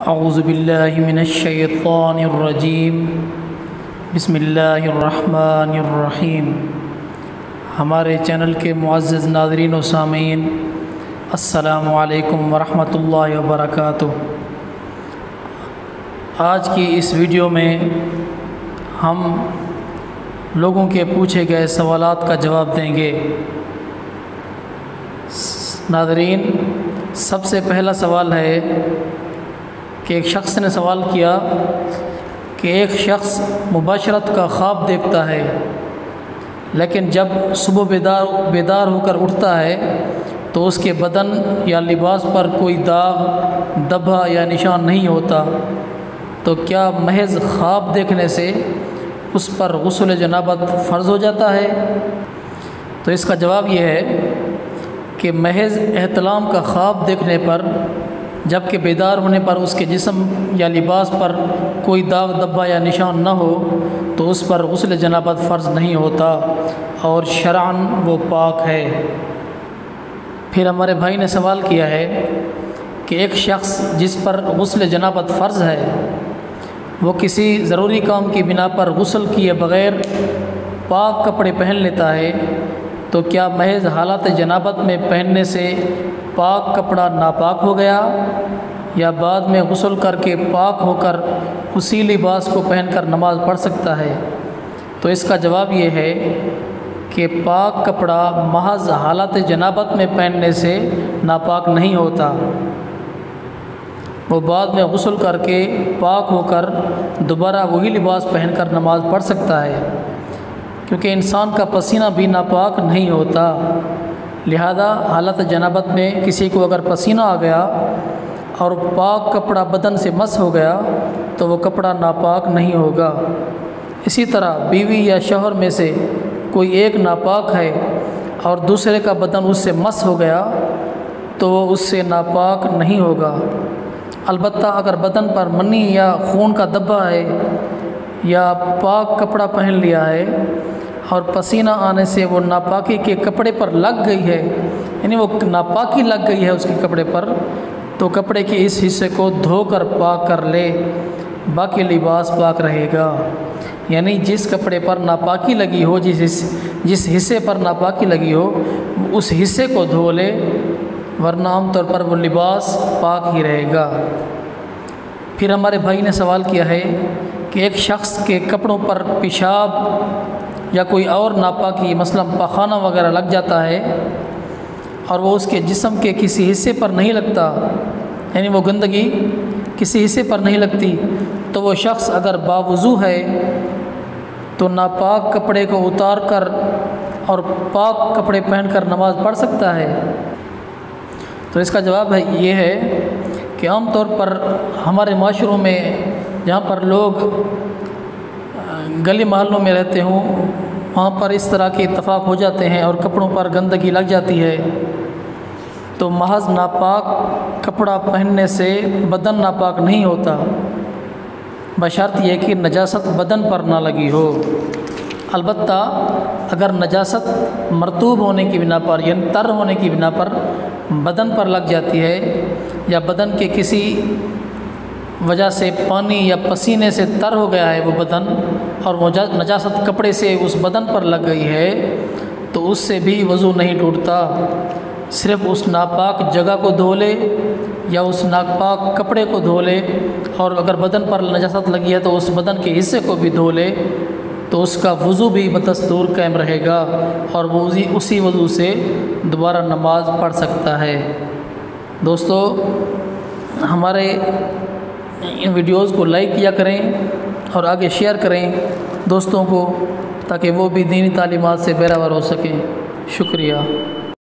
اعوذ باللہ من الشیطان الرجیم بسم اللہ الرحمن الرحیم۔ ہمارے چینل کے معزز ناظرین و سامعین، السلام علیکم ورحمۃ اللہ وبرکاتہ۔ آج کی اس ویڈیو میں ہم لوگوں کے پوچھے گئے سوالات کا جواب دیں گے۔ ناظرین، سب سے پہلا سوال ہے کہ ایک شخص نے سوال کیا کہ ایک شخص مباشرت کا خواب دیکھتا ہے، لیکن جب صبح بیدار ہو کر اٹھتا ہے تو اس کے بدن یا لباس پر کوئی داغ، دبا یا نشان نہیں ہوتا، تو کیا محض خواب دیکھنے سے اس پر غسل جنابت فرض ہو جاتا ہے؟ تو اس کا جواب یہ ہے کہ محض احتلام کا خواب دیکھنے پر، جبکہ بیدار ہونے پر اس کے جسم یا لباس پر کوئی داغ، دبا یا نشان نہ ہو، تو اس پر غسل جنابت فرض نہیں ہوتا اور شرعاً وہ پاک ہے۔ پھر ہمارے بھائی نے سوال کیا ہے کہ ایک شخص جس پر غسل جنابت فرض ہے، وہ کسی ضروری کام کی بنا پر غسل کیے بغیر پاک کپڑے پہن لیتا ہے، تو کیا محض حالت جنابت میں پہننے سے پاک کپڑا ناپاک ہو گیا، یا بعد میں غسل کر کے پاک ہو کر اسی لباس کو پہن کر نماز پڑھ سکتا ہے؟ تو اس کا جواب یہ ہے کہ پاک کپڑا محض حالت جنابت میں پہننے سے ناپاک نہیں ہوتا، وہ بعد میں غسل کر کے پاک ہو کر دوبارہ وہی لباس پہن کر نماز پڑھ سکتا ہے، کیونکہ انسان کا پسینہ بھی ناپاک نہیں ہوتا۔ لہذا حالت جنابت میں کسی کو اگر پسینہ آ گیا اور پاک کپڑا بدن سے مس ہو گیا تو وہ کپڑا ناپاک نہیں ہوگا۔ اسی طرح بیوی یا شوہر میں سے کوئی ایک ناپاک ہے اور دوسرے کا بدن اس سے مس ہو گیا تو وہ اس سے ناپاک نہیں ہوگا۔ البتہ اگر بدن پر منی یا خون کا دبا ہے یا پاک کپڑا پہن لیا ہے اور پسینہ آنے سے وہ ناپاکی کے کپڑے پر لگ گئی ہے، یعنی وہ ناپاکی لگ گئی ہے اس کے کپڑے پر، تو کپڑے کے اس حصے کو دھو کر پاک کر لے، باقی لباس پاک رہے گا۔ یعنی جس کپڑے پر ناپاکی لگی ہو، جس حصے پر ناپاکی لگی ہو، اس حصے کو دھو لے، ورنہ عام طور پر وہ لباس پاک ہی رہے گا۔ پھر ہمارے بھائی نے سوال کیا ہے کہ ایک شخص کے کپڑوں پر پیشاب یا کوئی اور ناپاکی، مثلا پاخانہ وغیرہ لگ جاتا ہے اور وہ اس کے جسم کے کسی حصے پر نہیں لگتا، یعنی وہ گندگی کسی حصے پر نہیں لگتی، تو وہ شخص اگر باوضو ہے تو ناپاک کپڑے کو اتار کر اور پاک کپڑے پہن کر نماز پڑھ سکتا ہے؟ تو اس کا جواب یہ ہے کہ عام طور پر ہمارے معاشروں میں جہاں پر لوگ گلی محلوں میں رہتے ہوں، وہاں پر اس طرح کے اتفاق ہو جاتے ہیں اور کپڑوں پر گندگی لگ جاتی ہے، تو محض ناپاک کپڑا پہننے سے بدن ناپاک نہیں ہوتا، بشرط یہ کہ نجاست بدن پر نہ لگی ہو۔ البتہ اگر نجاست مرطوب ہونے کی بنا پر، یعنی تر ہونے کی بنا پر بدن پر لگ جاتی ہے، یا بدن کے کسی وجہ سے پانی یا پسینے سے تر ہو گیا ہے وہ بدن، اور وہ نجاست کپڑے سے اس بدن پر لگ گئی ہے، تو اس سے بھی وضو نہیں ٹوٹتا، صرف اس ناپاک جگہ کو دھو لے یا اس ناپاک کپڑے کو دھو لے، اور اگر بدن پر نجاست لگی ہے تو اس بدن کے حصے کو بھی دھو لے، تو اس کا وضو بھی بدستور قائم رہے گا اور وہ اسی وضو سے دوبارہ نماز پڑھ سکتا ہے۔ دوستو، ہمارے ان ویڈیوز کو لائک کیا کریں اور آگے شیئر کریں دوستوں کو، تاکہ وہ بھی دینی تعلیمات سے بہرہ ور ہو سکیں۔ شکریہ۔